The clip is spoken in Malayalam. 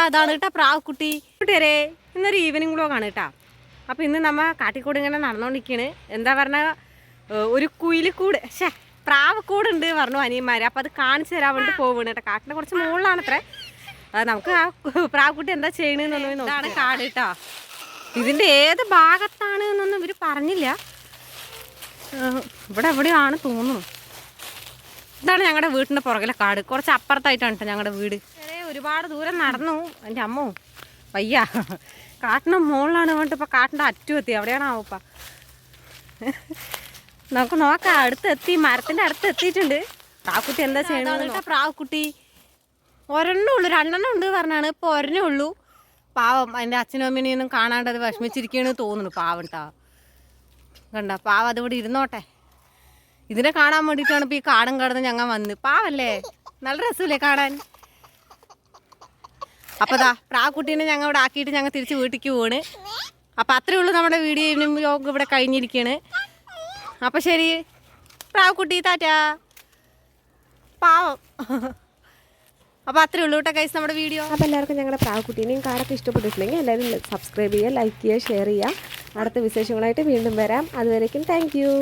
അതാണ് കേട്ടോ പ്രാവുക്കുട്ടി. കൂട്ടുകാരെ, ഇന്നൊരു ഈവനിങ് വ്ലോഗാണ് കേട്ടോ. അപ്പോൾ ഇന്ന് നമ്മൾ കാട്ടിക്കൂട് ഇങ്ങനെ നടന്നുകൊണ്ടിരിക്കുകയാണ്. എന്താ പറഞ്ഞാൽ ഒരു കുയിലിക്കൂട് പ്രാവക്കൂടുണ്ട് പറഞ്ഞു അനിയന്മാർ. അപ്പോൾ അത് കാണിച്ചു തരാൻ വേണ്ടി പോവുകയാണ് കേട്ടോ. കാട്ടിൻ്റെ കുറച്ച് മുകളിലാണത്രേ. നമുക്ക് ആ പ്രാവുക്കുട്ടി എന്താ ചെയ്യണമെന്നൊന്നും നോക്കാണ് കാട് കേട്ടോ. ഇതിൻ്റെ ഏത് ഭാഗത്താണ് എന്നൊന്നും ഇവർ പറഞ്ഞില്ല. ഇവിടെ എവിടെയാണ് തോന്നുന്നു. ഇതാണ് ഞങ്ങളുടെ വീട്ടിൻ്റെ പുറകിലെ കാട്. കുറച്ച് അപ്പുറത്തായിട്ടാണ് കേട്ടോ ഞങ്ങളുടെ വീട്. ഒരുപാട് ദൂരം നടന്നു. എൻ്റെ അമ്മോ വയ്യ. കാട്ടിൻ്റെ മുകളിലാണ് വേണ്ടിട്ട് ഇപ്പോൾ കാട്ടിൻ്റെ അറ്റം എത്തി. അവിടെയാണ് ആവപ്പ. നമുക്ക് നോക്കാം. അടുത്തെത്തി, മരത്തിൻ്റെ അടുത്ത് എത്തിയിട്ടുണ്ട്. പ്രാവുക്കുട്ടി എന്താ ചെയ്യണമെന്ന്. പ്രാവുക്കുട്ടി ഒരെണ്ണേ ഉള്ളൂ, 2 എണ്ണം ഉണ്ട് പറഞ്ഞാണ്. ഇപ്പോൾ ഒരെണ്ണേ ഉള്ളൂ. പാവം അതിൻ്റെ അച്ഛനും അമ്മേനെയൊന്നും കാണാണ്ട് അത് വിഷമിച്ചിരിക്കുകയാണ് തോന്നുന്നു. പാവം ട്ടാ. കണ്ട പാവം അതിവിടെ ഇരുന്നോട്ടെ. ഇതിനെ കാണാൻ വേണ്ടിയിട്ടാണ് ഇപ്പോൾ ഈ കാടും കടന്ന് ഞങ്ങൾ വന്ന്. പാവല്ലേ, നല്ല രസമില്ലേ കാണാൻ. അപ്പോൾ ദാ പ്രാവുക്കുട്ടീനെ ഞങ്ങൾ ഇവിടെ ആക്കിയിട്ട് ഞങ്ങൾ തിരിച്ച് വീട്ടിലേക്ക് പോവാണ്. അപ്പോൾ അത്രയേ ഉള്ളൂ നമ്മുടെ വീഡിയോ വ്ലോഗ് ഇവിടെ കഴിഞ്ഞിരിക്കുകയാണ്. അപ്പോൾ ശരി പ്രാവുക്കുട്ടി, ടാറ്റാ. പാവം. അപ്പോൾ അത്രയേ ഉള്ളൂ കേട്ടോ ഗൈസ് നമ്മുടെ വീഡിയോ. അപ്പോൾ എല്ലാവർക്കും ഞങ്ങളുടെ പ്രാവുക്കുട്ടീനെയും കാടൊക്കെ ഇഷ്ടപ്പെട്ടിട്ടുണ്ടെങ്കിൽ എല്ലാവരും സബ്സ്ക്രൈബ് ചെയ്യുക, ലൈക്ക് ചെയ്യുക, ഷെയർ ചെയ്യുക. അടുത്ത വിശേഷങ്ങളായിട്ട് വീണ്ടും വരാം. അതുവരേക്കും താങ്ക് യു.